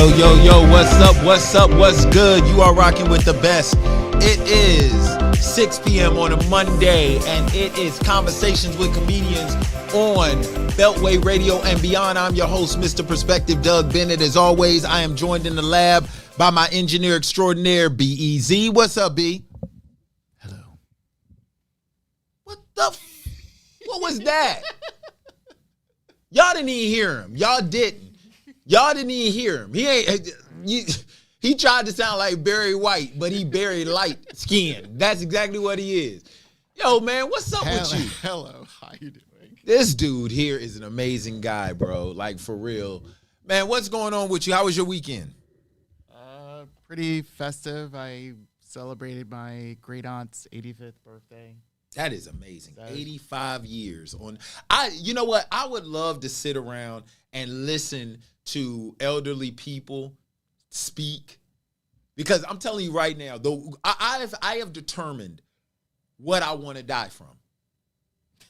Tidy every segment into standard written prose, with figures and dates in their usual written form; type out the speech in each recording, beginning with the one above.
What's up, what's good? You are rocking with the best. It is 6 p.m. on a Monday, and it is Conversations with Comedians on Beltway Radio and beyond. I'm your host, Mr. Perspective, Doug Bennett. As always, I am joined in the lab by my engineer extraordinaire, B-E-Z. What's up, B? Hello. What was that? Y'all didn't even hear him. Y'all didn't even hear him. He tried to sound like Barry White, but he Barry light skinned. That's exactly what he is. Yo, man, what's up with you? Hello, how you doing? This dude here is an amazing guy, bro. Like, for real. Man, what's going on with you? How was your weekend? Pretty festive. I celebrated my great aunt's 85th birthday. That is amazing. 85 years on. You know what? I would love to sit around and listen to elderly people speak, because I'm telling you right now, though, I have determined what I want to die from.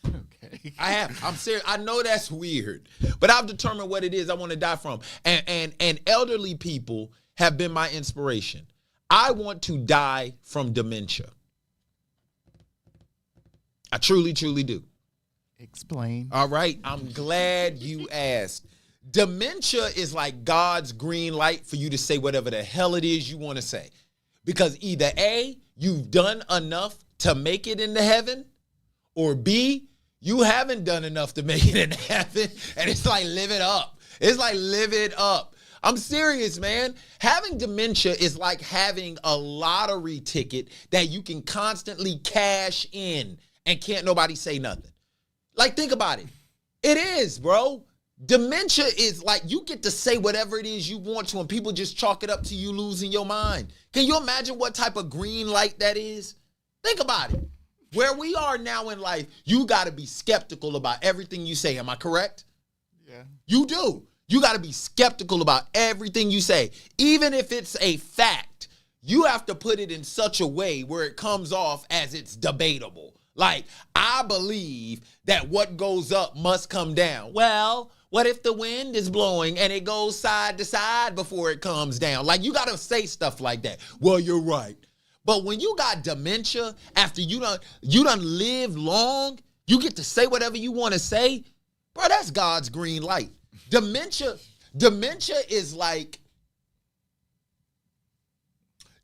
Okay. I have. I'm serious. I know that's weird, but I've determined what it is I want to die from. And elderly people have been my inspiration. I want to die from dementia. I truly, truly do. Explain. All right. I'm glad you asked. Dementia is like God's green light for you to say whatever the hell it is you want to say. Because either A, you've done enough to make it into heaven, or B, you haven't done enough to make it into heaven, and it's like, live it up. It's like, live it up. I'm serious, man. Having dementia is like having a lottery ticket that you can constantly cash in and can't nobody say nothing. Like, think about it. It is, bro. Dementia is like you get to say whatever it is you want to, and people just chalk it up to you losing your mind. Can you imagine what type of green light that is? Think about it. Where we are now in life, you got to be skeptical about everything you say. Am I correct? Yeah. You do. You got to be skeptical about everything you say. Even if it's a fact, you have to put it in such a way where it comes off as it's debatable. Like, I believe that what goes up must come down. Well, what if the wind is blowing and it goes side to side before it comes down? Like, you got to say stuff like that. Well, you're right. But when you got dementia, after you done lived long, you get to say whatever you want to say. Bro, that's God's green light. Dementia is like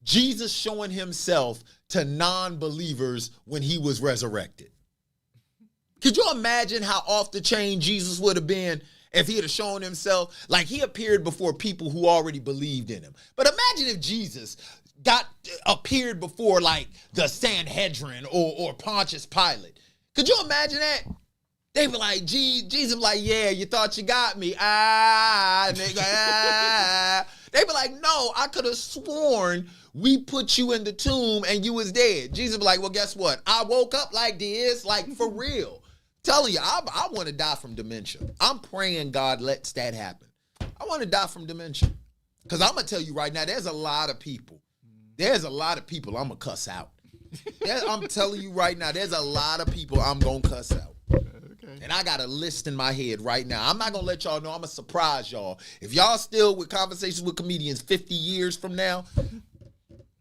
Jesus showing himself to non-believers when he was resurrected. Could you imagine how off the chain Jesus would have been if he had shown himself? Like, he appeared before people who already believed in him. But imagine if Jesus appeared before, like, the Sanhedrin or Pontius Pilate. Could you imagine that? They be like, Jesus be like, yeah, you thought you got me. Nigga, They be like, no, I could have sworn we put you in the tomb and you was dead. Jesus be like, well, guess what? I woke up like this, like, for real. Telling you, I want to die from dementia. I'm praying God lets that happen. I want to die from dementia. Because I'm going to tell you right now, there's a lot of people. I'm going to cuss out. I'm telling you right now, there's a lot of people I'm going to cuss out. Okay. And I got a list in my head right now. I'm not going to let y'all know. I'm going to surprise y'all. If y'all still with Conversations with Comedians 50 years from now,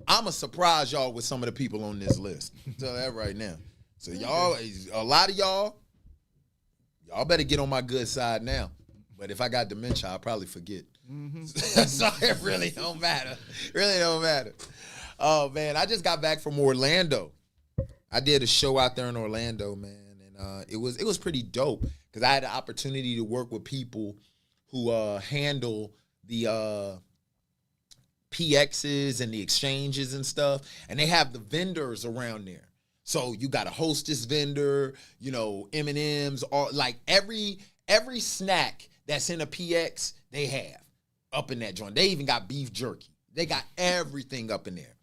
I'm going to surprise y'all with some of the people on this list. I'll tell that right now. So y'all, a lot of y'all better get on my good side now. But if I got dementia, I'll probably forget. Mm-hmm. So it really don't matter. Really don't matter. Oh, man, I just got back from Orlando. I did a show out there in Orlando, man. And it was pretty dope because I had the opportunity to work with people who handle the PXs and the exchanges and stuff. And they have the vendors around there. So you got a Hostess vendor, you know, M&Ms, all, like every snack that's in a PX, they have up in that joint. They even got beef jerky. They got everything up in there.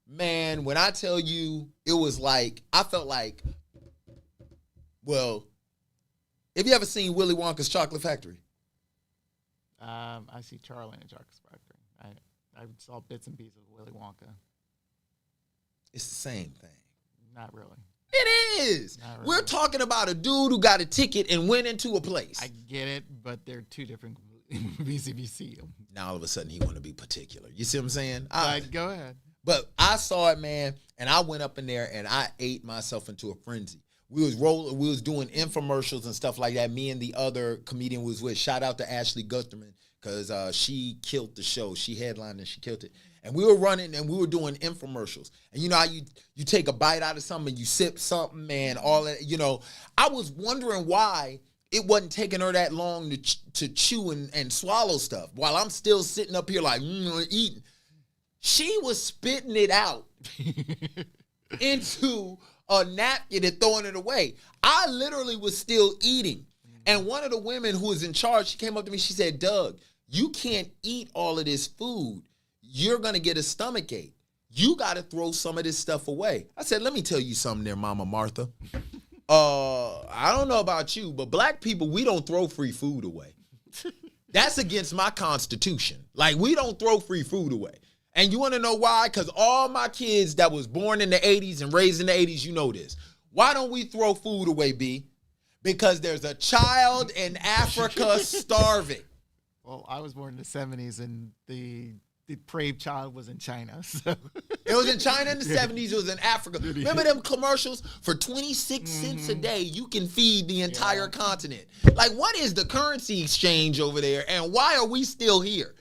Man, when I tell you, it was like, I felt like, well, have you ever seen Willy Wonka's Chocolate Factory? I see Charlie in the Chocolate Factory. I saw bits and pieces of Willy Wonka. It's the same thing. Not really. It is. Not really. We're talking about a dude who got a ticket and went into a place. I get it, but they're two different movies if you see them. Now all of a sudden he want to be particular. You see what I'm saying? Go ahead. But I saw it, man, and I went up in there and I ate myself into a frenzy. We was doing infomercials and stuff like that. Me and the other comedian was with. Shout out to Ashley Gusterman, because she killed the show. She headlined and she killed it. And we were running and we were doing infomercials. And you know how you take a bite out of something and you sip something, man, all that, you know. I was wondering why it wasn't taking her that long to chew and swallow stuff while I'm still sitting up here like, eating. She was spitting it out into a napkin and throwing it away. I literally was still eating. And one of the women who was in charge, she came up to me, she said, Doug, you can't eat all of this food. You're going to get a stomach ache. You got to throw some of this stuff away. I said, let me tell you something there, Mama Martha. I don't know about you, but black people, we don't throw free food away. That's against my constitution. Like, we don't throw free food away. And you want to know why? Because all my kids that was born in the 80s and raised in the 80s, you know this. Why don't we throw food away, B? Because there's a child in Africa starving. Well, I was born in the 70s, and the depraved child was in China. So. It was in China in the 70s. It was in Africa. Remember them commercials? For 26 cents a day, you can feed the entire continent. Like, what is the currency exchange over there, and why are we still here?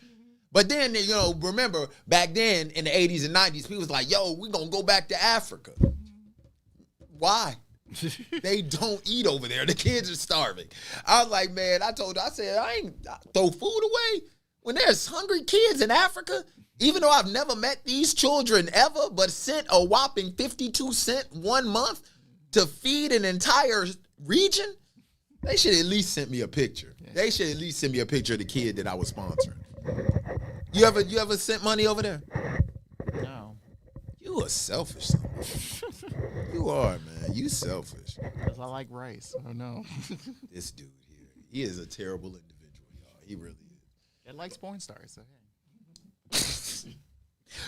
But then, you know, remember, back then in the 80s and 90s, people was like, yo, we're going to go back to Africa. Why? They don't eat over there. The kids are starving. I was like, man, I said, I ain't throw food away when there's hungry kids in Africa. Even though I've never met these children ever, but sent a whopping 52 cents 1 month to feed an entire region, they should at least send me a picture. They should at least send me a picture of the kid that I was sponsoring. You ever sent money over there? No. You are selfish. You are, man. You selfish. Because I like rice. I don't know. This dude here, he is a terrible individual, y'all. He really is. It likes porn stars, so hey.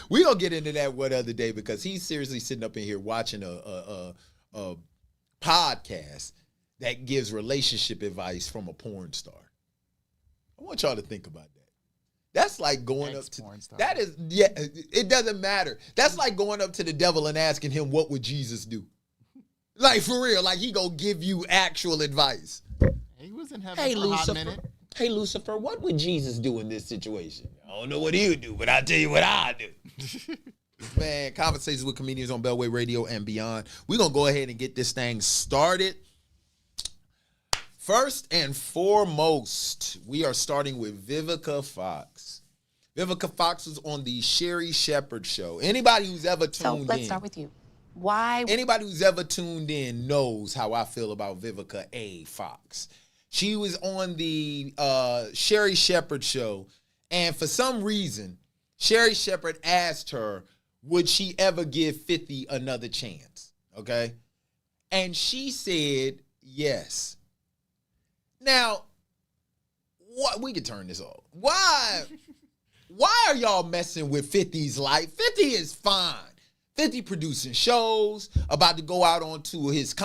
We gonna get into that one other day because he's seriously sitting up in here watching a podcast that gives relationship advice from a porn star. I want y'all to think about that. That's like going up to that is it doesn't matter. That's like going up to the devil and asking him what would Jesus do. Like, for real, like he gonna give you actual advice. He was in heaven for a hot minute. Hey, Lucifer, what would Jesus do in this situation? I don't know what he would do, but I'll tell you what I do. Man, Conversations with Comedians on Beltway Radio and beyond. We're going to go ahead and get this thing started. First and foremost, we are starting with Vivica Fox. Vivica Fox was on the Sherri Shepherd show. Anybody who's ever tuned in. So let's start with you. Why? Anybody who's ever tuned in knows how I feel about Vivica A. Fox. She was on the Sherri Shepherd show, and for some reason, Sherri Shepherd asked her, would she ever give 50 another chance, okay? And she said yes. Now, what we could turn this off. Why are y'all messing with 50's life? 50 is fine. 50 producing shows, about to go out onto his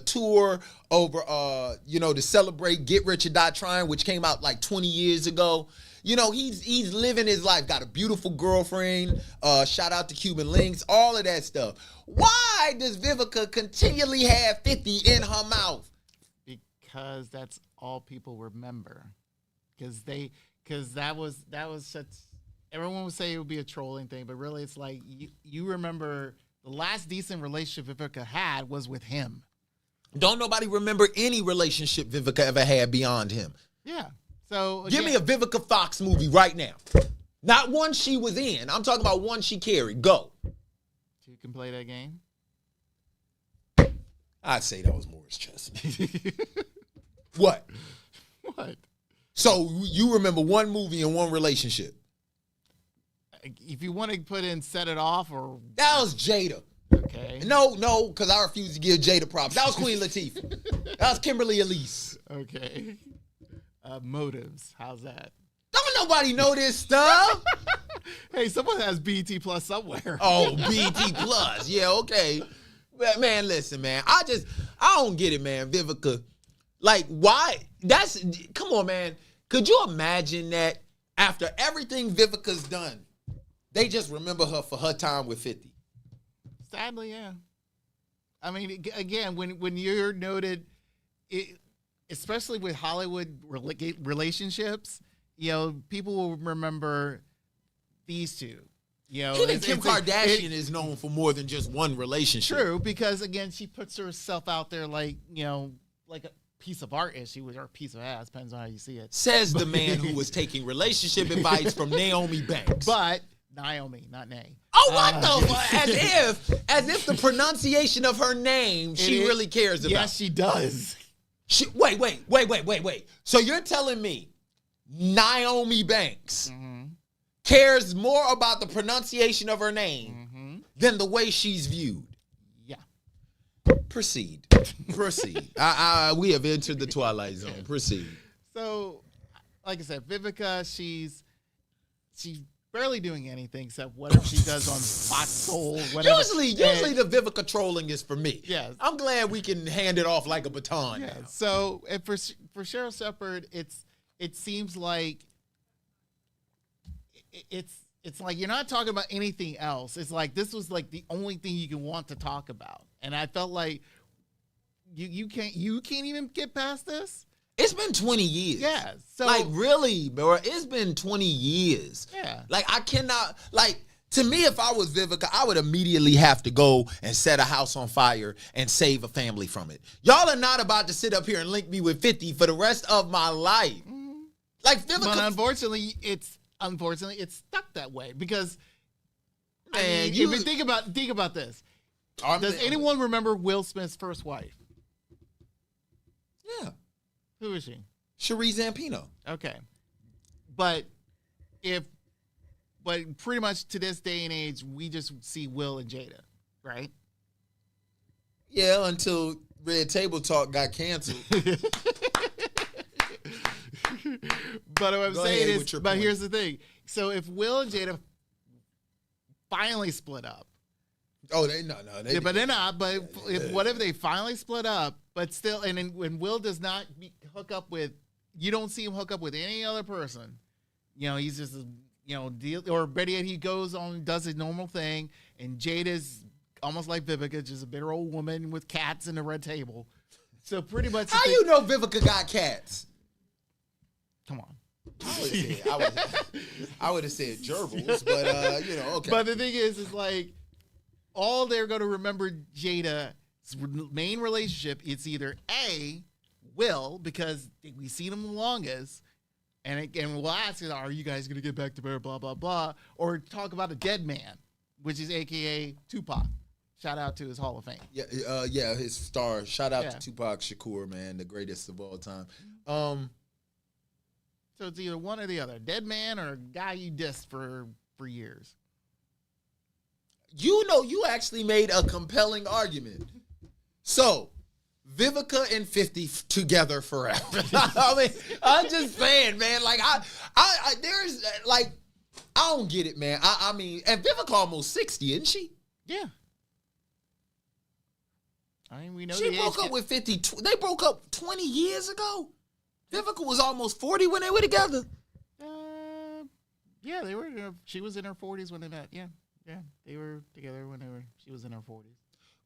tour over, to celebrate Get Rich or Die Trying, which came out like 20 years ago. You know, he's living his life, got a beautiful girlfriend, shout out to Cuban Links, all of that stuff. Why does Vivica continually have 50 in her mouth? Because that's all people remember. Because that was such... Everyone would say it would be a trolling thing, but really it's like you remember the last decent relationship Vivica had was with him. Don't nobody remember any relationship Vivica ever had beyond him. Yeah. So again, give me a Vivica Fox movie right now. Not one she was in. I'm talking about one she carried. Go. You can play that game? I'd say that was Morris Chestnut. What? What? So you remember one movie and one relationship? If you want to put in Set It Off or... That was Jada. Okay. No, because I refuse to give Jada props. That was Queen Latifah. That was Kimberly Elise. Okay. Motives. How's that? Don't nobody know this stuff. Hey, someone has BET Plus somewhere. Oh, BET Plus. Yeah, okay. But man, listen, man. I don't get it, man. Vivica. Like, why? Come on, man. Could you imagine that? After everything Vivica's done, they just remember her for her time with 50. Sadly, yeah. I mean, again, when you're noted, especially with Hollywood relationships, people will remember these two. Even Kim Kardashian is known for more than just one relationship. True, because again, she puts herself out there like a piece of art, or a piece of ass, depends on how you see it. Says the man who was taking relationship advice from Naomi Banks. But Naomi, not Nay. Oh, what the fuck? As if the pronunciation of her name she really cares about. Yes, she does. Wait. So you're telling me Naomi Banks cares more about the pronunciation of her name than the way she's viewed? Yeah. Proceed. We have entered the twilight zone. Proceed. So, like I said, Vivica, she's barely doing anything except whatever she does on Fox Soul. Whatever. Usually the Vivica trolling is for me. Yes. I'm glad we can hand it off like a baton. Yeah. Now. So, and for Cheryl Shepard, it seems like it's like you're not talking about anything else. It's like this was like the only thing you can want to talk about, and I felt like you can't even get past this. It's been 20 years. Yeah. So like really, bro, it's been 20 years. Yeah. Like I cannot to me, if I was Vivica, I would immediately have to go and set a house on fire and save a family from it. Y'all are not about to sit up here and link me with 50 for the rest of my life. Like Vivica. But unfortunately, it's stuck that way because Man, if you think about this. Does anyone remember Will Smith's first wife? Yeah. Who is she? Cherie Zampino. Okay. But pretty much to this day and age, we just see Will and Jada, right? Yeah, until Red Table Talk got canceled. But what I'm Go saying ahead is, with your but point. here's the thing. So if Will and Jada finally split up. Oh, But they're not. But what if they finally split up, but still, and then when Will does not hook up with, you don't see him hook up with any other person. He's just, deal, or better yet, he goes on and does his normal thing, and Jada's almost like Vivica, just a bitter old woman with cats in the red table. So pretty much. How you know Vivica got cats? Come on. I would have said gerbils, but okay. But the thing is like all they're going to remember Jada's main relationship. It's either A, Will, because we've seen him the longest, and we'll ask, are you guys going to get back to blah blah blah, or talk about a dead man, which is AKA Tupac. Shout out to his Hall of Fame. Yeah, his star. Shout out to Tupac Shakur, man, the greatest of all time. So it's either one or the other, dead man or a guy you dissed for years. You actually made a compelling argument. So, Vivica and 50 together forever. I mean, I'm just saying, man. Like, I there's like, I don't get it, man. I mean, and Vivica almost 60, isn't she? Yeah. I mean, we know she broke up with 50. They broke up 20 years ago. Vivica was almost 40 when they were together. Yeah, they were. She was in her 40s when they met. Yeah, they were together when she was in her 40s.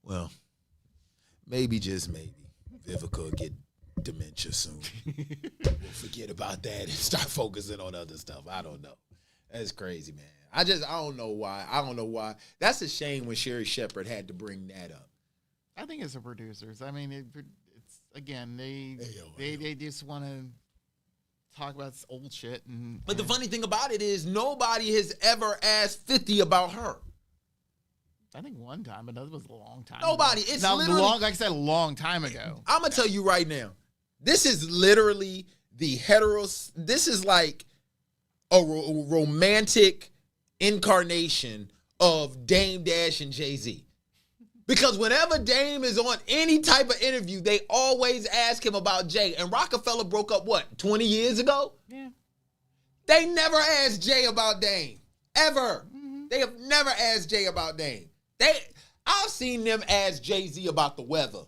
Well, maybe just maybe Vivica will get dementia soon. We'll forget about that and start focusing on other stuff. I don't know. That's crazy, man. I don't know why. That's a shame when Sherry Shepard had to bring that up. I think it's the producers. I mean, it's again they just want to talk about this old shit. But the funny thing about it is nobody has ever asked 50 about her. I think one time, but that was a long time. Nobody. Ago. It's now, literally like I said, a long time ago. I'm gonna tell you right now. This is literally the heteros. This is like a romantic incarnation of Dame Dash and Jay-Z. Because whenever Dame is on any type of interview, they always ask him about Jay. And Rockefeller broke up, 20 years ago? Yeah. They never asked Jay about Dame. Ever. Mm-hmm. They have never asked Jay about Dame. I've seen them ask Jay-Z about the weather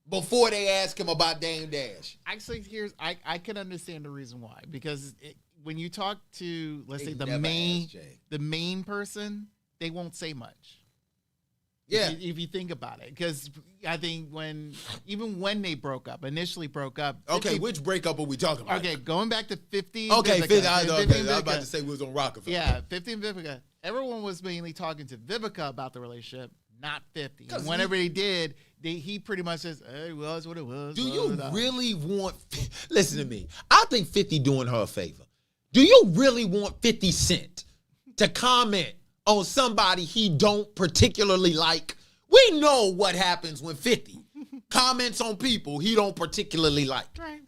before they ask him about Dame Dash. Actually, I can understand the reason why. Because when you talk to, let's say, They never asked Jay. the main person, they won't say much. Yeah. If you think about it, because I think even when they initially broke up. Okay, 50, which breakup are we talking about? Okay, going back to 50. Okay, 50. I was Vivica. about to say we was on Rockefeller. Yeah, 50 and Vivica. Everyone was mainly talking to Vivica about the relationship, not 50. And whenever he did, he pretty much says, hey, it was what it was. Do you really want... Listen to me. I think 50 doing her a favor. Do you really want 50 Cent to comment on somebody he don't particularly like? We know what happens when 50 comments on people he don't particularly like. Right.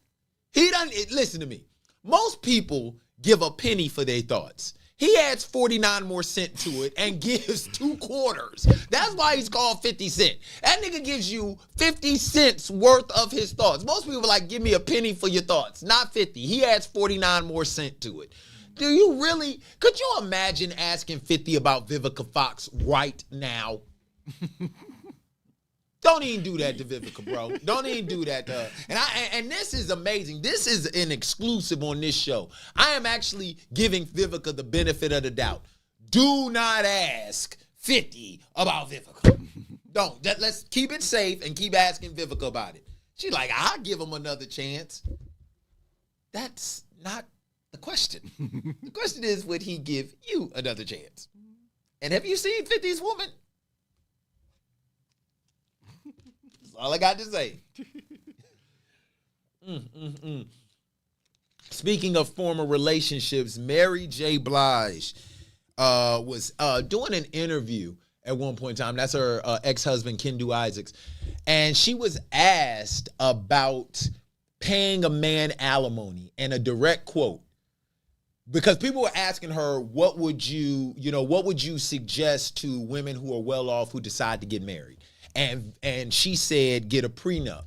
He doesn't... Listen to me. Most people give a penny for their thoughts. He adds 49 more cent to it and gives 2 quarters. That's why he's called 50 Cent. That nigga gives you 50 cents worth of his thoughts. Most people are like, give me a penny for your thoughts. Not 50. He adds 49 more cent to it. Do you really... Could you imagine asking 50 about Vivica Fox right now? Don't even do that to Vivica, bro. Don't even do that to her. And this is amazing. This is an exclusive on this show. I am actually giving Vivica the benefit of the doubt. Do not ask 50 about Vivica. Don't. Let's keep it safe and keep asking Vivica about it. She's like, I'll give him another chance. That's not the question. The question is, would he give you another chance? And have you seen 50's woman? All I got to say. Speaking of former relationships, Mary J. Blige was doing an interview at one point in time. That's her ex-husband, Kendu Isaacs. And she was asked about paying a man alimony, and a direct quote. Because people were asking her, what would you suggest to women who are well off who decide to get married? And she said, get a prenup,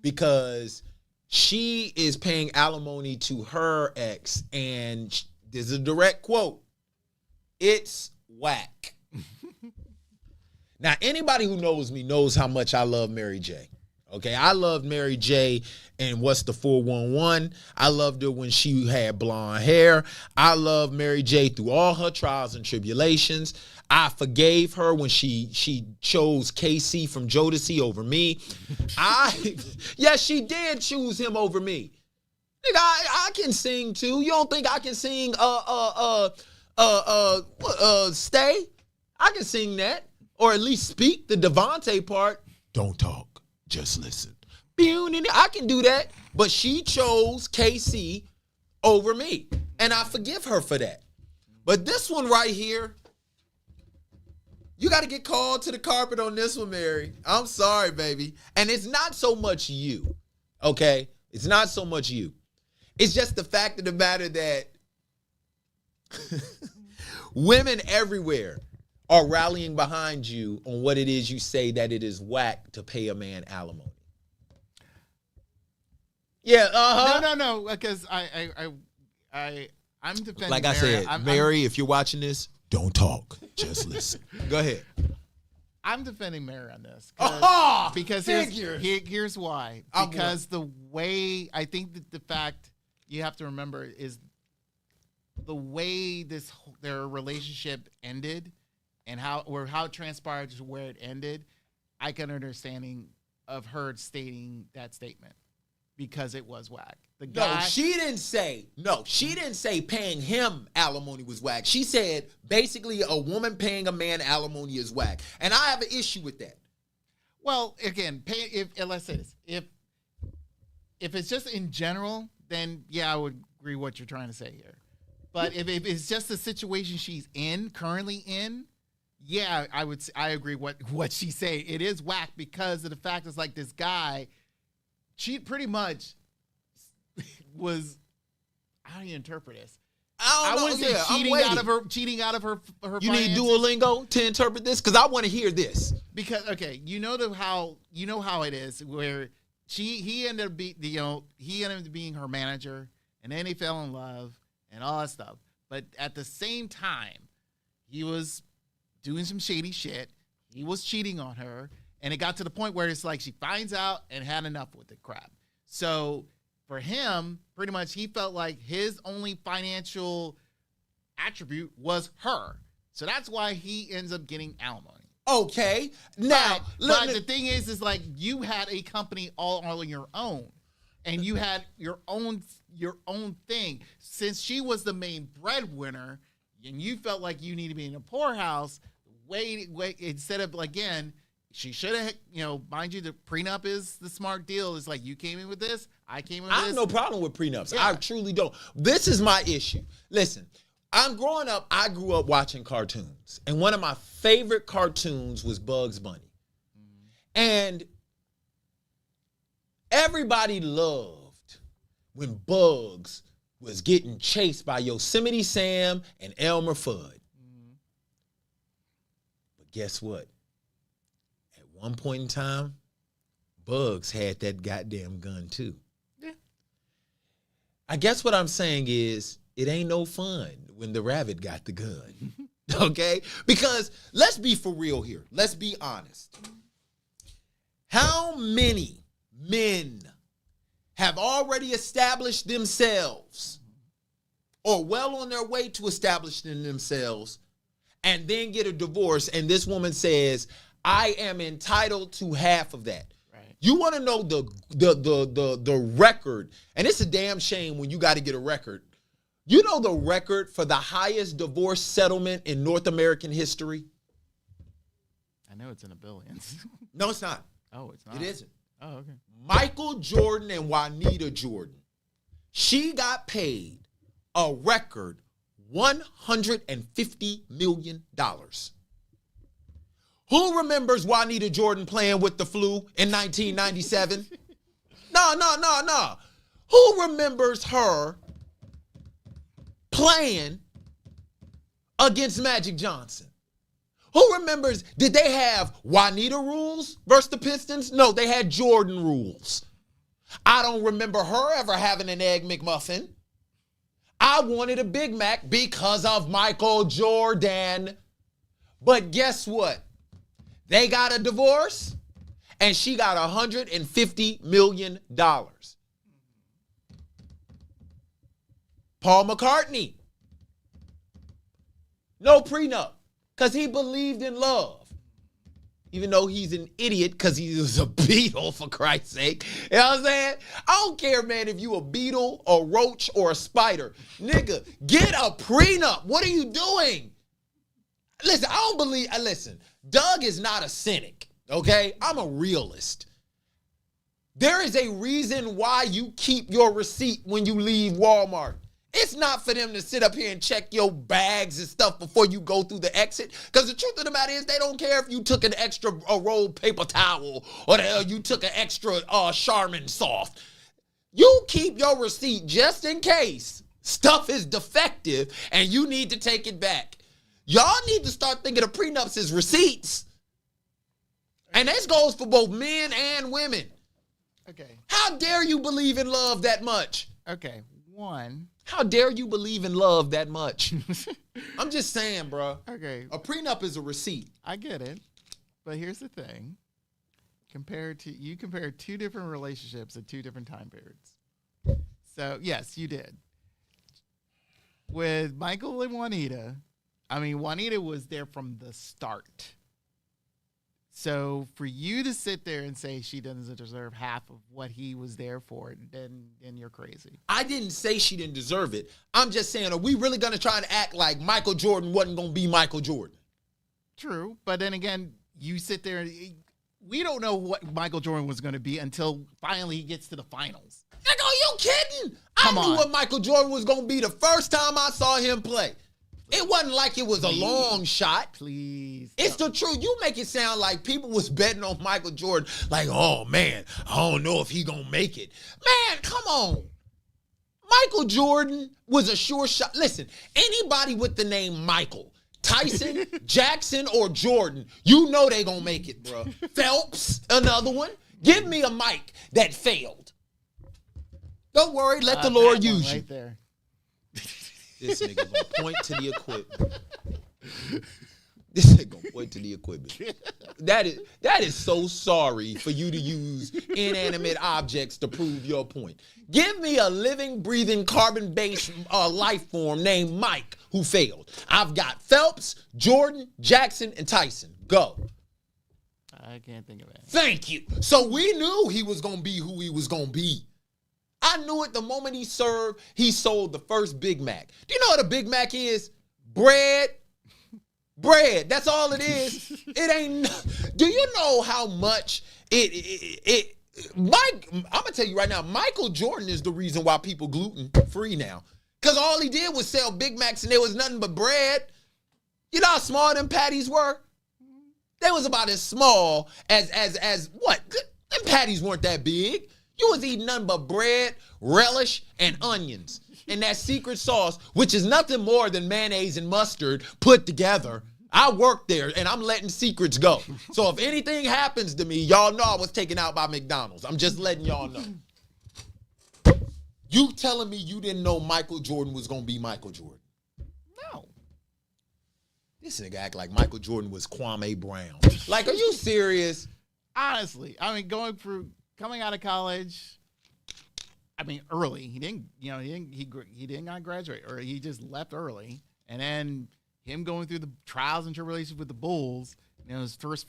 because she is paying alimony to her ex. And there's a direct quote. It's whack. Now, anybody who knows me knows how much I love Mary J. Okay, I loved Mary J. and What's the 411. I loved her when she had blonde hair. I love Mary J. through all her trials and tribulations. I forgave her when she chose KC from Jodeci over me. Yes, she did choose him over me. Nigga, I can sing too. You don't think I can sing Stay? I can sing that. Or at least speak the Devontae part. Don't talk, just listen. I can do that. But she chose KC over me. And I forgive her for that. But this one right here, you got to get called to the carpet on this one, Mary. I'm sorry, baby. And it's not so much you, okay? It's not so much you. It's just the fact of the matter that women everywhere are rallying behind you on what it is you say that it is whack to pay a man alimony. Yeah, No, because I'm defending like I Mary. said, Mary, if you're watching this, don't talk. Just listen. Go ahead. I'm defending Mary on this. Because here's why. Because the way, I think that the fact you have to remember is the way their relationship ended and how it transpired to where it ended. I can understanding of her stating that statement because it was whack. She didn't say paying him alimony was whack. She said basically a woman paying a man alimony is whack. And I have an issue with that. Well, again, let's say this. If it's just in general, then yeah, I would agree what you're trying to say here. But if it's just the situation she's currently in, yeah, I agree what she's saying. It is whack because of the fact it's like this guy, she pretty much was, how do you interpret this? I wouldn't say cheating out of her You finances. need Duolingo to interpret this? Because I want to hear this. Because okay, you know how it is where he ended up being her manager, and then they fell in love and all that stuff. But at the same time, he was doing some shady shit. He was cheating on her, and it got to the point where it's like she finds out and had enough with the crap. So for him, pretty much he felt like his only financial attribute was her. So that's why he ends up getting alimony. Okay. Now, But the thing is like you had a company all on your own, and you had your own thing. Since she was the main breadwinner, and you felt like you need to be in a poorhouse, wait, instead of, again, she should have, mind you, the prenup is the smart deal. It's like, you came in with this, I came in with this. I have no problem with prenups. Yeah. I truly don't. This is my issue. Listen, I grew up watching cartoons. And one of my favorite cartoons was Bugs Bunny. And everybody loved when Bugs was getting chased by Yosemite Sam and Elmer Fudd. But guess what? At one point in time, Bugs had that goddamn gun too. Yeah. I guess what I'm saying is it ain't no fun when the rabbit got the gun. Okay? Because let's be for real here. Let's be honest. How many men have already established themselves or well on their way to establishing themselves and then get a divorce, and this woman says, I am entitled to half of that? Right. You want to know the record, and it's a damn shame when you got to get a record. You know the record for the highest divorce settlement in North American history? I know it's in the billions. No, it's not. Oh, it's not. It isn't. Oh, okay. Michael Jordan and Juanita Jordan. She got paid a record $150 million. Who remembers Juanita Jordan playing with the flu in 1997? No. Who remembers her playing against Magic Johnson? Who remembers, did they have Juanita rules versus the Pistons? No, they had Jordan rules. I don't remember her ever having an Egg McMuffin. I wanted a Big Mac because of Michael Jordan. But guess what? They got a divorce, and she got $150 million. Paul McCartney. No prenup. Because he believed in love. Even though he's an idiot because he was a beetle, for Christ's sake. You know what I'm saying? I don't care, man, if you a beetle, a roach, or a spider. Nigga, get a prenup. What are you doing? Listen, Doug is not a cynic, okay? I'm a realist. There is a reason why you keep your receipt when you leave Walmart. It's not for them to sit up here and check your bags and stuff before you go through the exit. Because the truth of the matter is they don't care if you took an extra rolled paper towel or the hell you took an extra Charmin Soft. You keep your receipt just in case stuff is defective and you need to take it back. Y'all need to start thinking of prenups as receipts. And this goes for both men and women. Okay. How dare you believe in love that much? Okay. One. How dare you believe in love that much? I'm just saying, bro. Okay. A prenup is a receipt. I get it. But here's the thing. You compared two different relationships at two different time periods. So, yes, you did. With Michael and Juanita, Juanita was there from the start. So for you to sit there and say she doesn't deserve half of what he was there for, then you're crazy. I didn't say she didn't deserve it. I'm just saying, are we really going to try to act like Michael Jordan wasn't going to be Michael Jordan? True. But then again, you sit there and we don't know what Michael Jordan was going to be until finally he gets to the finals. Nigga, are you kidding? Come I knew on. what Michael Jordan was going to be the first time I saw him play. It wasn't like it was a long shot. Please. It's the truth. You make it sound like people was betting on Michael Jordan like, oh, man, I don't know if he going to make it. Man, come on. Michael Jordan was a sure shot. Listen, anybody with the name Michael, Tyson, Jackson, or Jordan, you know they going to make it, bro. Phelps, another one. Give me a Mike that failed. Don't worry, let the Lord use you. Right there. This nigga gonna point to the equipment. This ain't gonna point to the equipment. That is so sorry for you to use inanimate objects to prove your point. Give me a living, breathing, carbon-based life form named Mike who failed. I've got Phelps, Jordan, Jackson, and Tyson. Go. I can't think of it. Thank you. So we knew he was gonna be who he was gonna be. I knew it the moment he sold the first Big Mac. Do you know what a Big Mac is? Bread. That's all it is. It ain't. Do you know how much Mike, I'm gonna tell you right now, Michael Jordan is the reason why people gluten free now. Cause all he did was sell Big Macs and there was nothing but bread. You know how small them patties were? They was about as small as what? Them patties weren't that big. You was eating nothing but bread, relish, and onions. And that secret sauce, which is nothing more than mayonnaise and mustard put together. I worked there, and I'm letting secrets go. So if anything happens to me, y'all know I was taken out by McDonald's. I'm just letting y'all know. You telling me you didn't know Michael Jordan was going to be Michael Jordan? No. This nigga act like Michael Jordan was Kwame Brown. Like, are you serious? Honestly, I mean, coming out of college, I mean, early. He didn't not graduate, or he just left early. And then him going through the trials and tribulations with the Bulls, his first,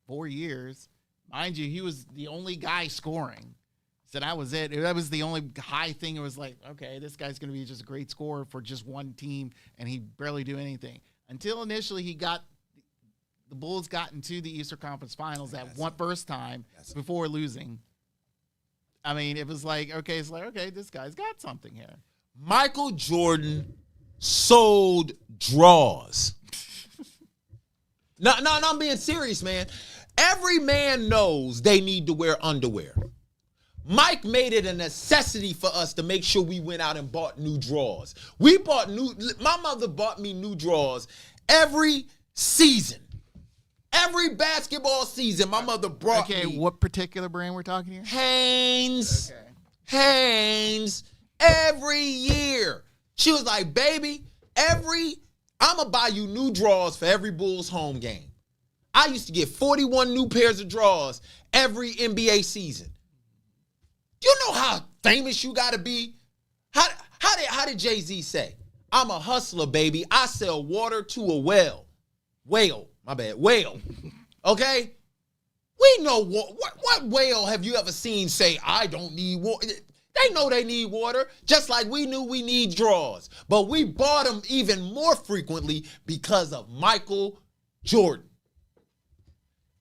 4 years. Mind you, he was the only guy scoring. So that was it. That was the only high thing. It was like, okay, this guy's going to be just a great scorer for just one team, and he barely do anything. Until initially the Bulls got into the Eastern Conference Finals first time before losing. I mean, it was like, okay, this guy's got something here. Michael Jordan sold draws. No, I'm being serious, man. Every man knows they need to wear underwear. Mike made it a necessity for us to make sure we went out and bought new drawers. My mother bought me new drawers every season. Every basketball season, my mother brought me. Okay, what particular brand we're talking here? Hanes. Okay. Hanes. Every year. She was like, baby, I'm going to buy you new drawers for every Bulls home game. I used to get 41 new pairs of drawers every NBA season. You know how famous you got to be? How did Jay-Z say? I'm a hustler, baby. I sell water to a whale. Whale. Okay? We know what whale have you ever seen say, I don't need water? They know they need water, just like we knew we need drawers. But we bought them even more frequently because of Michael Jordan.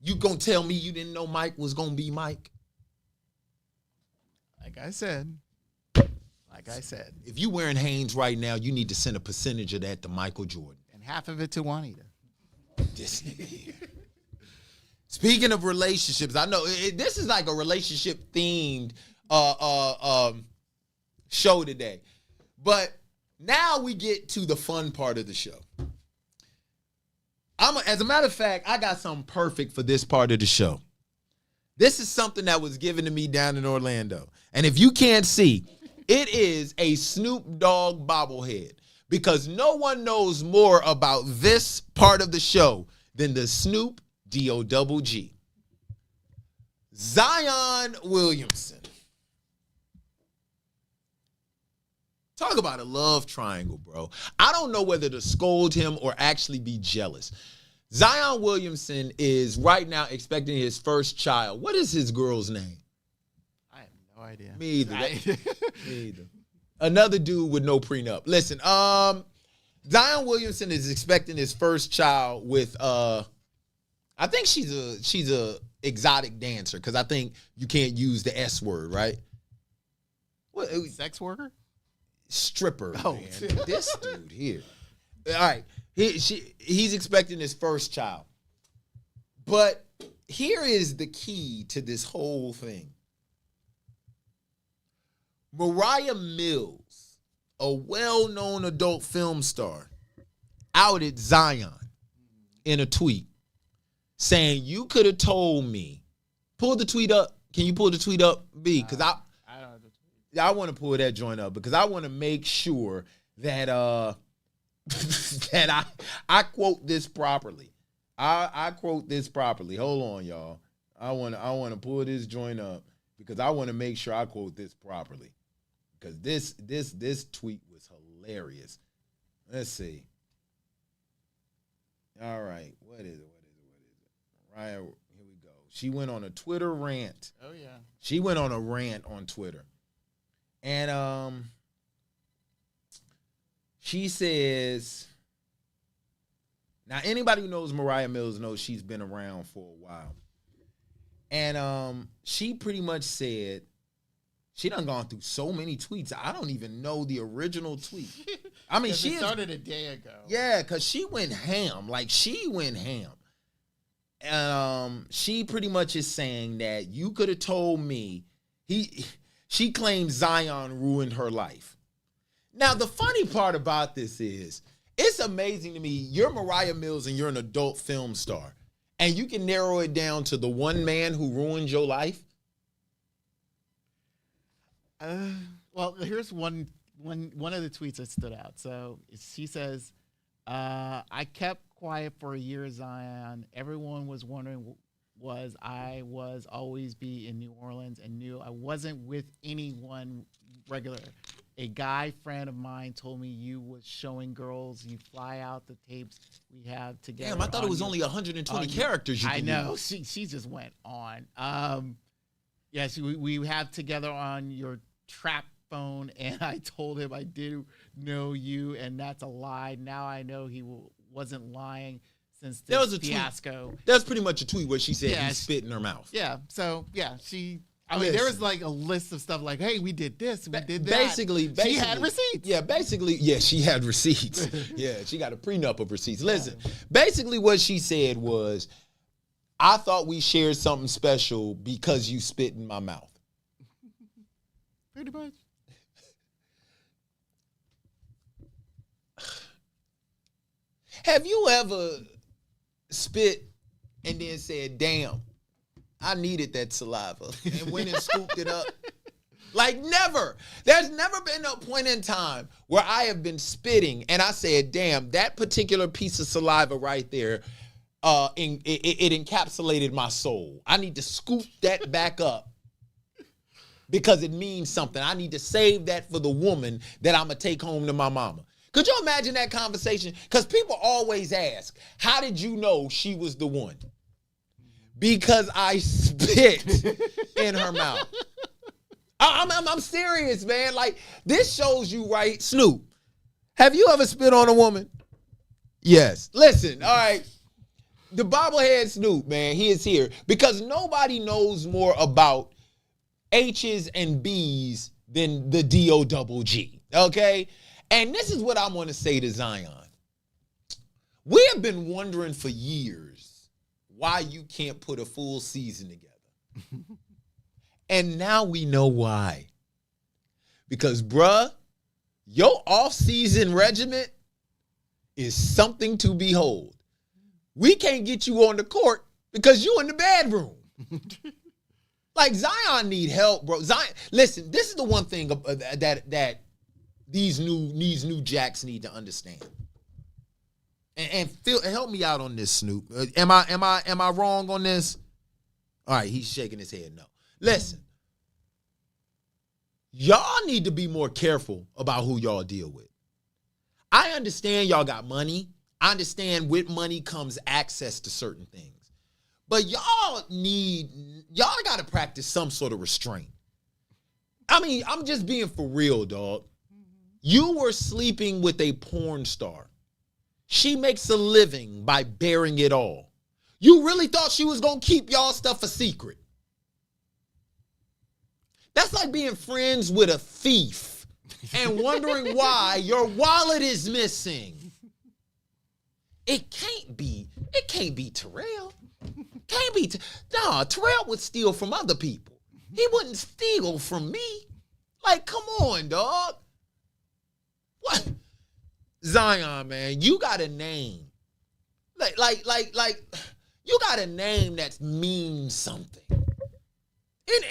You gonna tell me you didn't know Mike was gonna be Mike? Like I said. If you wearing Hanes right now, you need to send a percentage of that to Michael Jordan. And half of it to Juanita. This nigga here. Speaking of relationships, I know this is like a relationship themed show today. But now we get to the fun part of the show. As a matter of fact, I got something perfect for this part of the show. This is something that was given to me down in Orlando. And if you can't see, it is a Snoop Dogg bobblehead. Because no one knows more about this part of the show than the Snoop D-O-double-G. Zion Williamson. Talk about a love triangle, bro. I don't know whether to scold him or actually be jealous. Zion Williamson is right now expecting his first child. What is his girl's name? I have no idea. Me either. Me either. Another dude with no prenup. Listen, Zion Williamson is expecting his first child with I think she's a exotic dancer, because I think you can't use the S word, right? What, sex worker? Stripper. Oh, man. This dude here. All right. He's expecting his first child. But here is the key to this whole thing. Mariah Mills, a well-known adult film star, outed Zion in a tweet saying, you could have told me. Pull the tweet up. Can you pull the tweet up, B? Because I don't have the tweet. I want to pull that joint up because I want to make sure that that I quote this properly. I quote this properly. Hold on, y'all. I want to pull this joint up because I want to make sure I quote this properly. Because this tweet was hilarious. Let's see. All right, what is it? Right, here we go. She went on a Twitter rant. Oh yeah. She went on a rant on Twitter. And she says, now anybody who knows Mariah Mills knows she's been around for a while. And she pretty much said, she done gone through so many tweets. I don't even know the original tweet. I mean, she started a day ago. Yeah, because she went ham. Like, she went ham. She pretty much is saying that you could have told me. She claims Zion ruined her life. Now, the funny part about this is, it's amazing to me. You're Mariah Mills and you're an adult film star. And you can narrow it down to the one man who ruined your life. Well, here's one of the tweets that stood out. So she says, I kept quiet for a year, Zion. Everyone was wondering I was always be in New Orleans and knew I wasn't with anyone regular. A guy friend of mine told me you was showing girls. You fly out the tapes we have together. Damn, I thought it was only 120 characters. I know. She just went on. Yes, we have together on your trap phone, and I told him I do know you, and that's a lie. Now I know he wasn't lying since this fiasco. That's pretty much a tweet where she said he spit in her mouth. Yeah. So yeah, I mean, there was like a list of stuff like, hey, we did this, we did that. Basically, she had receipts. Yeah, she had receipts. Yeah, she got a prenup of receipts. Listen, basically what she said was, I thought we shared something special because you spit in my mouth. Pretty much. Have you ever spit and then said, damn, I needed that saliva, and went and scooped it up? Like, never. There's never been a point in time where I have been spitting and I said, damn, that particular piece of saliva right there, it encapsulated my soul. I need to scoop that back up because it means something. I need to save that for the woman that I'm going to take home to my mama. Could you imagine that conversation? Because people always ask, how did you know she was the one? Because I spit in her mouth. I'm serious, man. Like, this shows you, right? Snoop, have you ever spit on a woman? Yes. Listen, all right. The bobblehead Snoop, man, he is here because nobody knows more about H's and B's than the D-O-double-G, okay? And this is what I want to say to Zion. We have been wondering for years why you can't put a full season together. And now we know why. Because, bruh, your off-season regimen is something to behold. We can't get you on the court because you in the bedroom. Like, Zion need help, bro. Zion, listen, this is the one thing that these new jacks need to understand. And help me out on this, Snoop. Am I wrong on this? All right, he's shaking his head no. Listen, y'all need to be more careful about who y'all deal with. I understand y'all got money. I understand with money comes access to certain things. But y'all got to practice some sort of restraint. I mean, I'm just being for real, dog. You were sleeping with a porn star. She makes a living by bearing it all. You really thought she was going to keep y'all stuff a secret. That's like being friends with a thief and wondering why your wallet is missing. It can't be Terrell. Can't be. Terrell would steal from other people. He wouldn't steal from me. Like, come on, dog. What? Zion, man, you got a name. Like, you got a name that means something.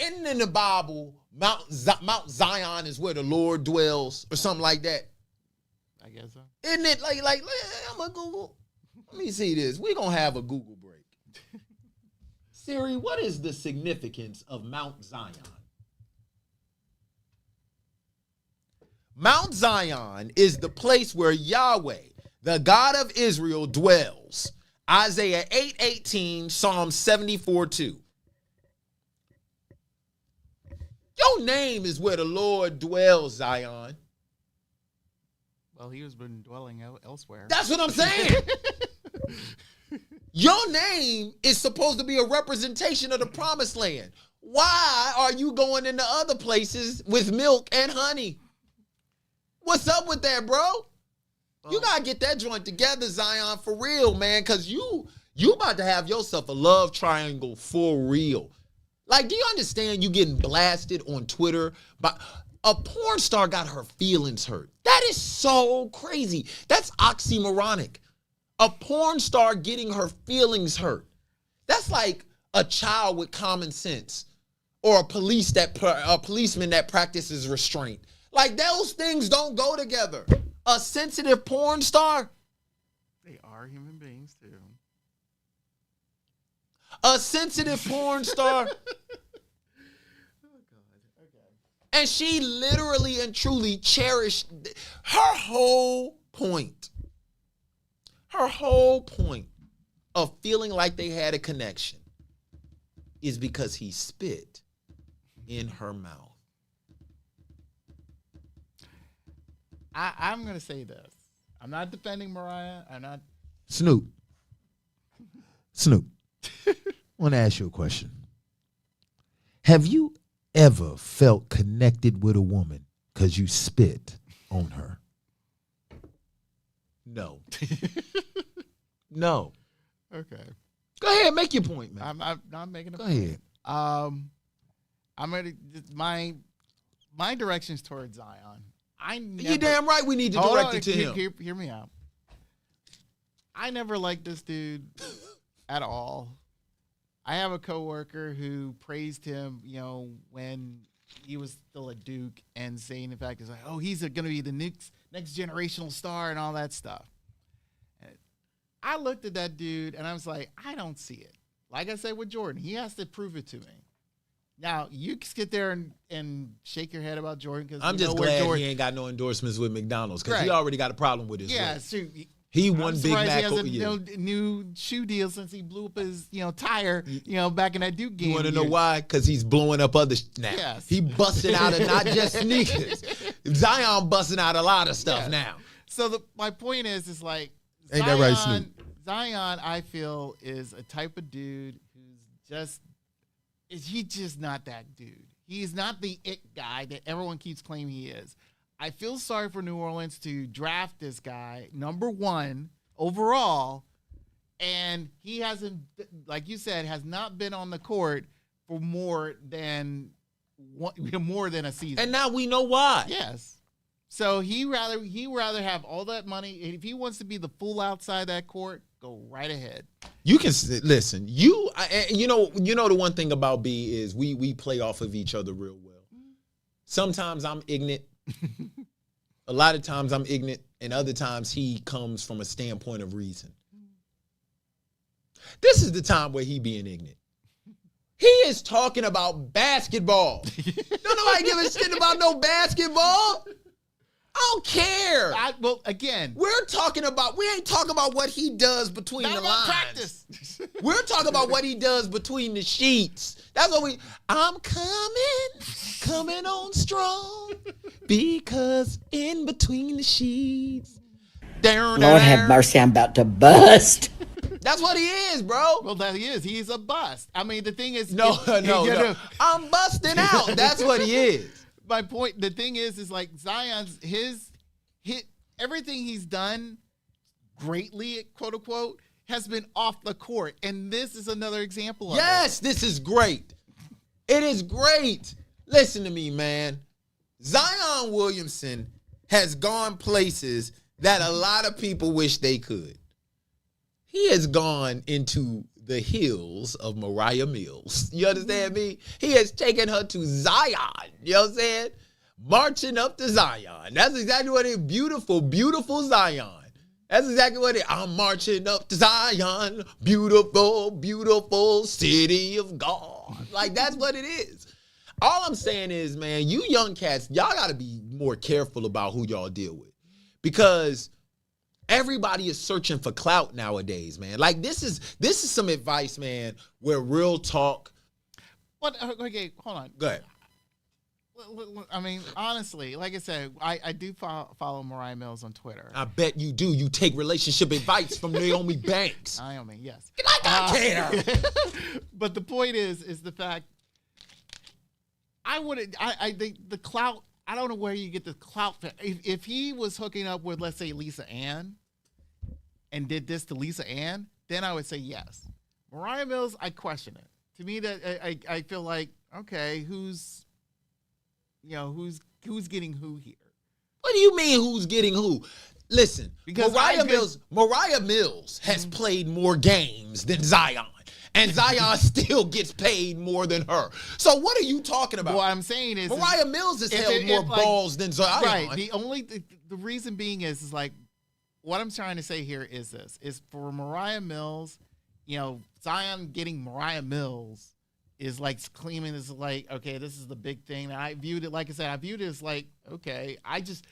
In the Bible, Mount Zion is where the Lord dwells, or something like that. I guess so. Isn't it like I'm gonna Google? Let me see this. We're going to have a Google break. Siri, what is the significance of Mount Zion? Mount Zion is the place where Yahweh, the God of Israel, dwells. Isaiah 8:18, Psalm 74:2. Your name is where the Lord dwells, Zion. Well, he has been dwelling elsewhere. That's what I'm saying. Your name is supposed to be a representation of the promised land. Why are you going into other places with milk and honey? What's up with that, bro? You gotta get that joint together, Zion, for real, man, because you about to have yourself a love triangle for real. Like, do you understand you getting blasted on Twitter by a porn star got her feelings hurt? That is so crazy. That's oxymoronic. A porn star getting her feelings hurt. That's like a child with common sense or a policeman that practices restraint. Like, those things don't go together. A sensitive porn star. They are human beings too. A sensitive porn star. And she literally and truly cherished her whole point. Her whole point of feeling like they had a connection is because he spit in her mouth. I'm going to say this. I'm not defending Mariah. I'm not. Snoop. I want to ask you a question. Have you ever felt connected with a woman because you spit on her? No. No. Okay. Go ahead, make your point, man. I'm not making a Go point. ahead. I'm going to, my direction's towards Zion. You damn right we need to direct it to him. Hear me out. I never liked this dude at all. I have a coworker who praised him, when he was still at Duke, and saying, in fact, is like, oh, he's going to be the next generational star and all that stuff. And I looked at that dude and I was like, I don't see it. Like I said with Jordan, he has to prove it to me. Now, you can sit there and shake your head about Jordan. Because I'm just glad he ain't got no endorsements with McDonald's because he already got a problem with his He won Big Mac over He has a new shoe deal since he blew up his tire back in that Duke game. You want to know why? Because he's blowing up other now. Yes. He busting out of not just sneakers. Zion busting out a lot of stuff now. So my point is like, ain't that right, Snoop? Zion, I feel, is a type of dude who's he's just not that dude. He's not the it guy that everyone keeps claiming he is. I feel sorry for New Orleans to draft this guy, number 1 overall, and he hasn't, like you said, has not been on the court for more than a season. And now we know why. Yes. So he rather have all that money. If he wants to be the fool outside that court, go right ahead. You can listen. You know the one thing about B is we play off of each other real well. Sometimes I'm ignorant. A lot of times I'm ignorant, and other times he comes from a standpoint of reason. This is the time where he being ignorant. He is talking about basketball. Don't nobody give a shit about no basketball. I don't care. Again, we ain't talking about what he does between the lines. Practice. We're talking about what he does between the sheets. That's what I'm coming on strong, because in between the sheets. Lord have mercy, I'm about to bust. That's what he is, bro. Well, that he is. He's a bust. I mean, the thing is, no. I'm busting out. That's what he is. My point, the thing is like Zion's his everything he's done greatly, quote unquote, has been off the court. And this is another example of it. Yes, this is great. It is great. Listen to me, man. Zion Williamson has gone places that a lot of people wish they could. He has gone into the hills of Mariah Mills. You understand me? He has taken her to Zion. You know what I'm saying? Marching up to Zion. That's exactly what it is. Beautiful, beautiful Zion. That's exactly what it is. I'm marching up to Zion, beautiful, beautiful city of God. Like, that's what it is. All I'm saying is, man, you young cats, y'all got to be more careful about who y'all deal with. Because everybody is searching for clout nowadays, man. Like, this is some advice, man, where real talk. What? Okay, hold on. Go ahead. I mean, honestly, like I said, I do follow Mariah Mills on Twitter. I bet you do. You take relationship advice from Naomi Banks. Naomi, yes. Like I care. But the point is the fact, I think the clout, I don't know where you get the clout. If he was hooking up with, let's say, Lisa Ann and did this to Lisa Ann, then I would say yes. Mariah Mills, I question it. To me, that I feel like, okay, who's getting who here? What do you mean who's getting who? Listen, Because Mariah Mills has played more games than Zion. And Zion still gets paid more than her. So what are you talking about? What I'm saying is Mariah Mills has held more balls than Zion. Right. The reason being is like, what I'm trying to say here is this: is for Mariah Mills, Zion getting Mariah Mills is like claiming is like, okay, this is the big thing. And I viewed it, like I said, as like, okay, I just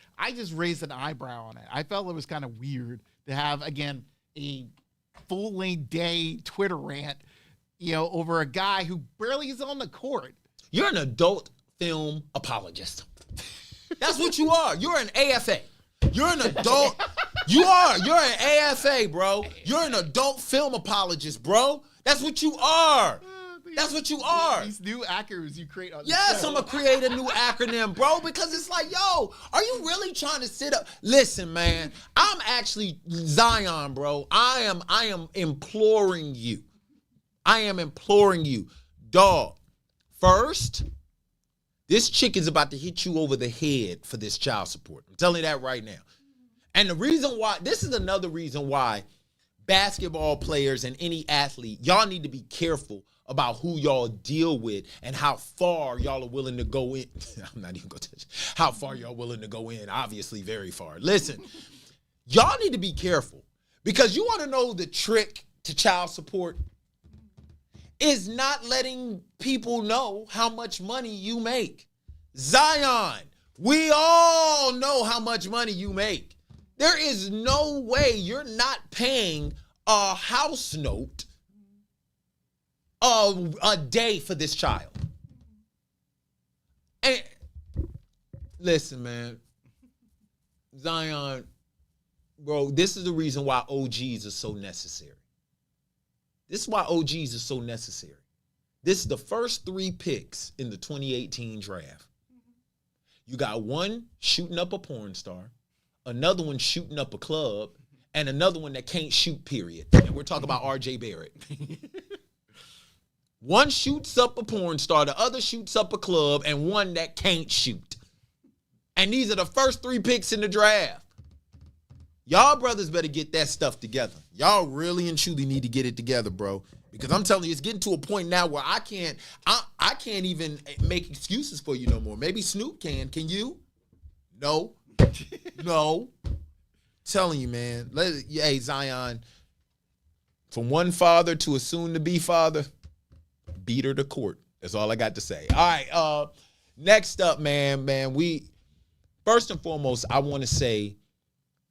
raised an eyebrow on it. I felt it was kind of weird to have, again, a full-length day Twitter rant, over a guy who barely is on the court. You're an adult film apologist. That's what you are. You're an AFA. You're an adult. You're an AFA, bro. You're an adult film apologist, bro. That's what you are. That's what you are. These new acronyms you create on the Yes, show. I'm going to create a new acronym, bro, because it's like, yo, are you really trying to sit up? Listen, man, I'm actually Zion, bro. I am imploring you. I am imploring you. Dog, first, this chick is about to hit you over the head for this child support. I'm telling you that right now. And the reason why, this is another reason why basketball players and any athlete, y'all need to be careful about who y'all deal with and how far y'all are willing to go in. I'm not even going to touch how far y'all willing to go in. Obviously, very far. Listen, y'all need to be careful because you want to know the trick to child support is not letting people know how much money you make. Zion, we all know how much money you make. There is no way you're not paying a house note a day for this child. And listen, man, Zion, bro, this is the reason why OGs are so necessary. This is why OGs are so necessary. This is the first 3 picks in the 2018 draft. You got one shooting up a porn star, another one shooting up a club, and another one that can't shoot, period. And we're talking about RJ Barrett. One shoots up a porn star, the other shoots up a club, and one that can't shoot. And these are the first 3 picks in the draft. Y'all brothers better get that stuff together. Y'all really and truly need to get it together, bro. Because I'm telling you, it's getting to a point now where I can't even make excuses for you no more. Maybe Snoop can. Can you? No. No. Telling you, man. Hey, Zion, from one father to a soon-to-be father, beat her to court. That's all I got to say. All right. Next up, man, we first and foremost, I want to say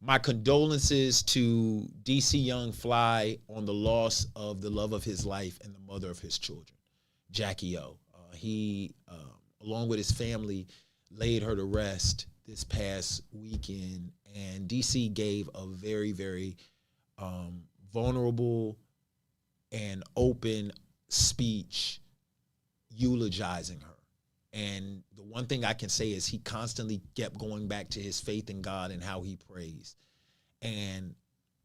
my condolences to DC Young Fly on the loss of the love of his life and the mother of his children, Jackie O. He, along with his family, laid her to rest this past weekend, and DC gave a very, very vulnerable and open speech eulogizing her. And the one thing I can say is he constantly kept going back to his faith in God and how he prays. And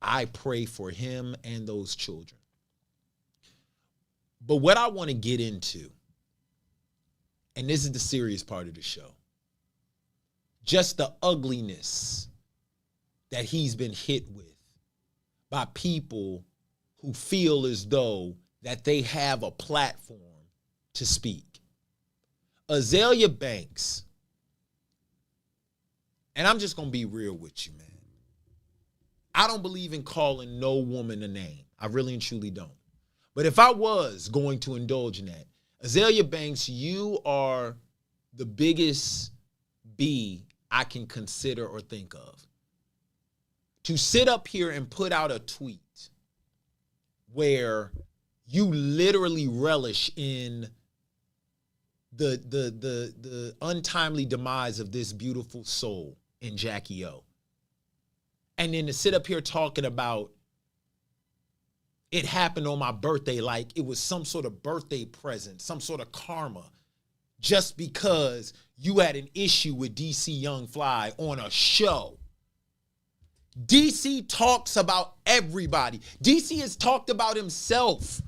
I pray for him and those children. But what I want to get into, and this is the serious part of the show, just the ugliness that he's been hit with by people who feel as though that they have a platform to speak. Azealia Banks, and I'm just going to be real with you, man. I don't believe in calling no woman a name. I really and truly don't. But if I was going to indulge in that, Azealia Banks, you are the biggest B I can consider or think of. To sit up here and put out a tweet where you literally relish in the untimely demise of this beautiful soul in Jackie O. And then to sit up here talking about it happened on my birthday like it was some sort of birthday present, some sort of karma, just because you had an issue with DC Young Fly on a show. DC talks about everybody. DC has talked about himself.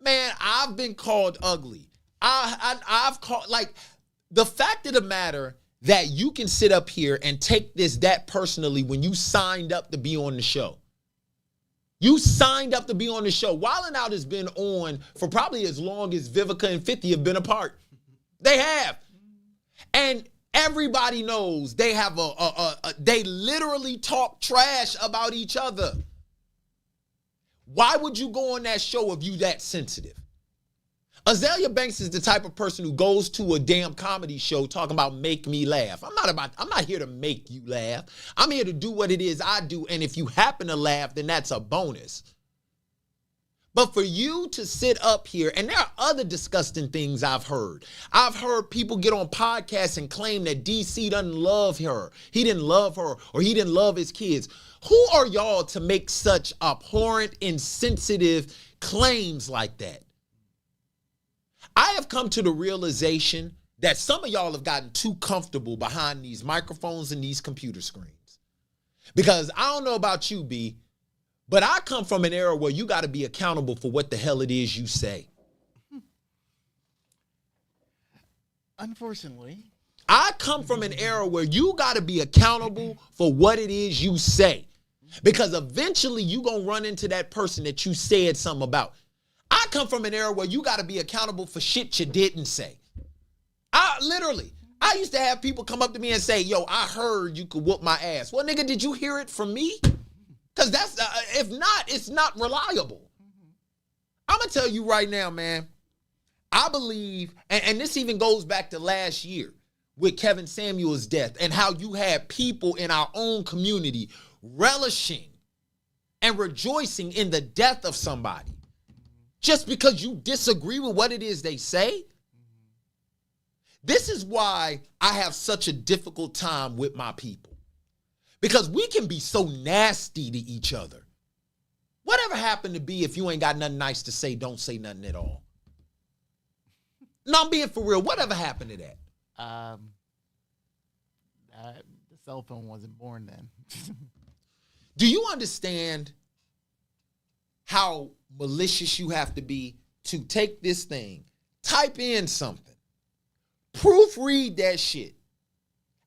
Man, I've been called ugly. I've called, like, the fact of the matter that you can sit up here and take this that personally when you signed up to be on the show. You signed up to be on the show. Wild 'N Out has been on for probably as long as Vivica and 50 have been apart. They have. And everybody knows they have they literally talk trash about each other. Why would you go on that show if you that sensitive? Azealia Banks is the type of person who goes to a damn comedy show talking about make me laugh. I'm not here to make you laugh. I'm here to do what it is I do. And if you happen to laugh, then that's a bonus. But for you to sit up here, and there are other disgusting things I've heard. I've heard people get on podcasts and claim that DC doesn't love her. He didn't love her, or he didn't love his kids. Who are y'all to make such abhorrent, insensitive claims like that? I have come to the realization that some of y'all have gotten too comfortable behind these microphones and these computer screens. Because I don't know about you, B, but I come from an era where you got to be accountable for what the hell it is you say. Unfortunately. I come from an era where you got to be accountable for what it is you say. Because eventually you going to run into that person that you said something about. I come from an era where you got to be accountable for shit you didn't say. I used to have people come up to me and say, yo, I heard you could whoop my ass. Well, nigga, did you hear it from me? Because that's, if not, it's not reliable. I'm going to tell you right now, man, I believe, and this even goes back to last year with Kevin Samuel's death and how you had people in our own community relishing and rejoicing in the death of somebody. Just because you disagree with what it is they say. This is why I have such a difficult time with my people. Because we can be so nasty to each other. Whatever happened to be if you ain't got nothing nice to say, don't say nothing at all? No, I'm being for real. Whatever happened to that? The cell phone wasn't born then. Do you understand how malicious you have to be to take this thing, type in something, proofread that shit,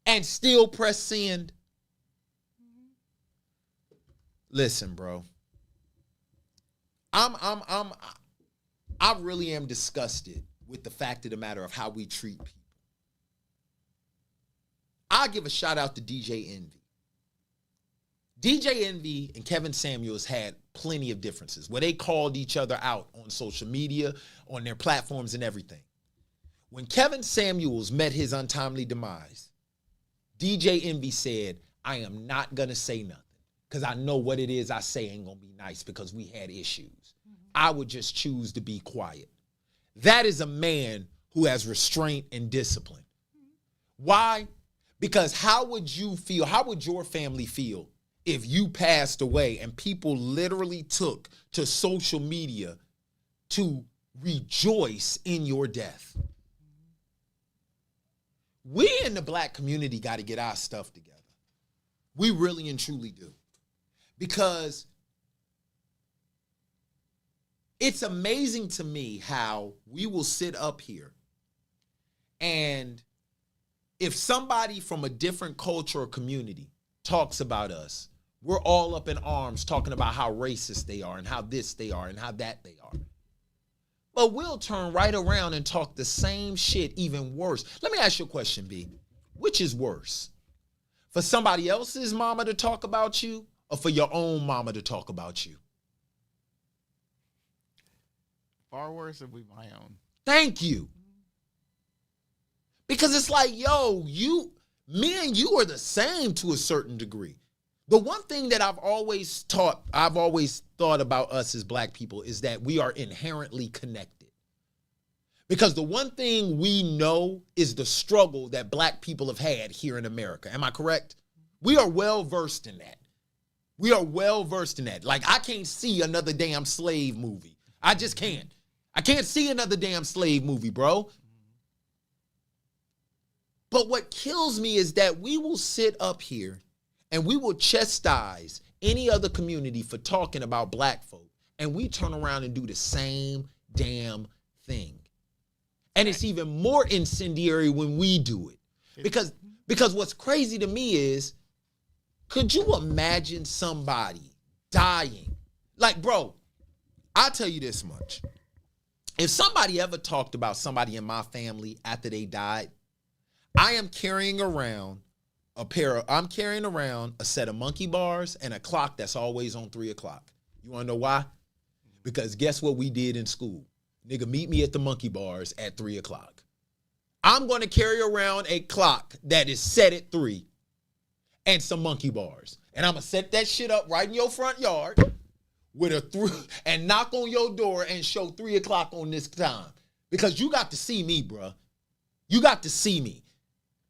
and still press send? Listen, bro. I really am disgusted with the fact of the matter of how we treat people. I give a shout out to DJ Envy. DJ Envy and Kevin Samuels had plenty of differences where they called each other out on social media, on their platforms and everything. When Kevin Samuels met his untimely demise, DJ Envy said, I am not going to say nothing because I know what it is I say ain't going to be nice because we had issues. I would just choose to be quiet. That is a man who has restraint and discipline. Why? Because how would you feel? How would your family feel if you passed away and people literally took to social media to rejoice in your death? We in the black community got to get our stuff together. We really and truly do. Because it's amazing to me how we will sit up here and if somebody from a different culture or community talks about us, we're all up in arms talking about how racist they are and how this they are and how that they are. But we'll turn right around and talk the same shit, even worse. Let me ask you a question, B. Which is worse? For somebody else's mama to talk about you or for your own mama to talk about you? Far worse if we my own. Thank you. Because it's like, yo, me and you are the same to a certain degree. The one thing that I've always thought about us as black people is that we are inherently connected. Because the one thing we know is the struggle that black people have had here in America. Am I correct? We are well versed in that. We are well versed in that. Like, I can't see another damn slave movie. I just can't. I can't see another damn slave movie, bro. But what kills me is that we will sit up here and we will chastise any other community for talking about black folk, and we turn around and do the same damn thing. And it's even more incendiary when we do it. Because what's crazy to me is, could you imagine somebody dying? Like, bro, I'll tell you this much. If somebody ever talked about somebody in my family after they died, I am carrying around a set of monkey bars and a clock that's always on 3 o'clock. You want to know why? Because guess what we did in school? Nigga, meet me at the monkey bars at 3 o'clock. I'm going to carry around a clock that is set at 3 and some monkey bars. And I'm going to set that shit up right in your front yard with a 3 and knock on your door and show 3 o'clock on this time. Because you got to see me, bruh. You got to see me.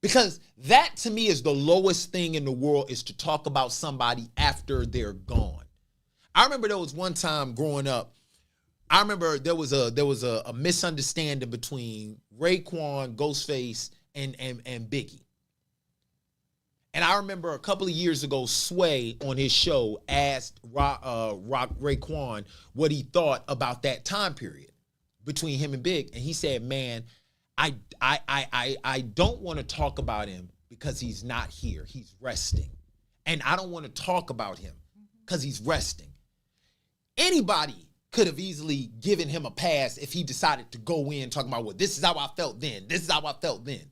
Because that, to me, is the lowest thing in the world, is to talk about somebody after they're gone. I remember there was one time growing up, I remember there was a misunderstanding between Raekwon, Ghostface, and Biggie. And I remember a couple of years ago, Sway on his show asked Raekwon what he thought about that time period between him and Big. And he said, man, I don't want to talk about him because he's not here. He's resting. And I don't want to talk about him because he's resting. Anybody could have easily given him a pass if he decided to go in talking about, well, this is how I felt then. This is how I felt then.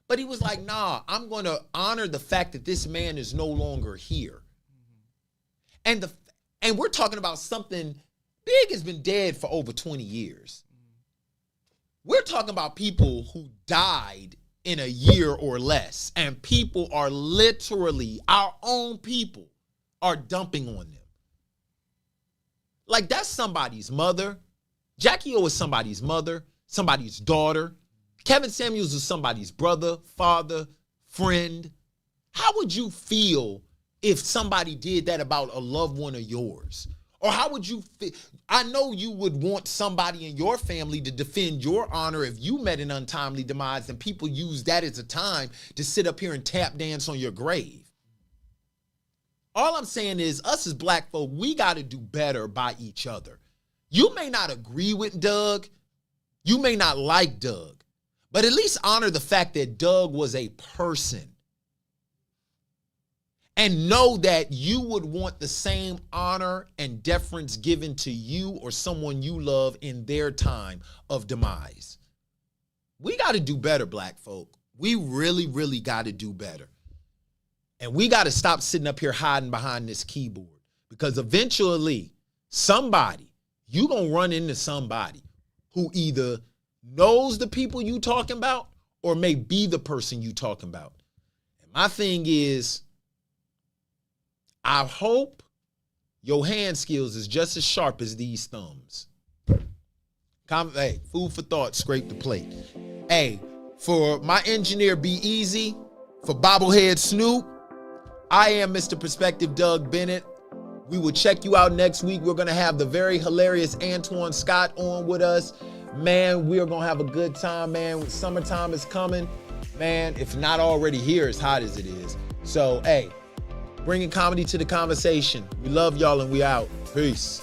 But he was like, nah, I'm going to honor the fact that this man is no longer here. And we're talking about something, Big has been dead for over 20 years. We're talking about people who died in a year or less, and people are literally, our own people are dumping on them. Like, that's somebody's mother. Jackie O is somebody's mother, somebody's daughter. Kevin Samuels is somebody's brother, father, friend. How would you feel if somebody did that about a loved one of yours? Or how would you feel? I know you would want somebody in your family to defend your honor if you met an untimely demise, and people use that as a time to sit up here and tap dance on your grave. All I'm saying is, us as black folk, we got to do better by each other. You may not agree with Doug. You may not like Doug. But at least honor the fact that Doug was a person. And know that you would want the same honor and deference given to you or someone you love in their time of demise. We got to do better, black folk. We really, really got to do better. And we got to stop sitting up here hiding behind this keyboard. Because eventually, you going to run into somebody who either knows the people you talking about or may be the person you talking about. And my thing is, I hope your hand skills is just as sharp as these thumbs. Hey, food for thought, scrape the plate. Hey, for my engineer Be Easy, for Bobblehead Snoop, I am Mr. Perspective Doug Bennett. We will check you out next week. We're going to have the very hilarious Antoine Scott on with us. Man, we are going to have a good time, man. Summertime is coming. Man, if not already here, as hot as it is. So, hey, bringing comedy to the conversation. We love y'all and we out. Peace.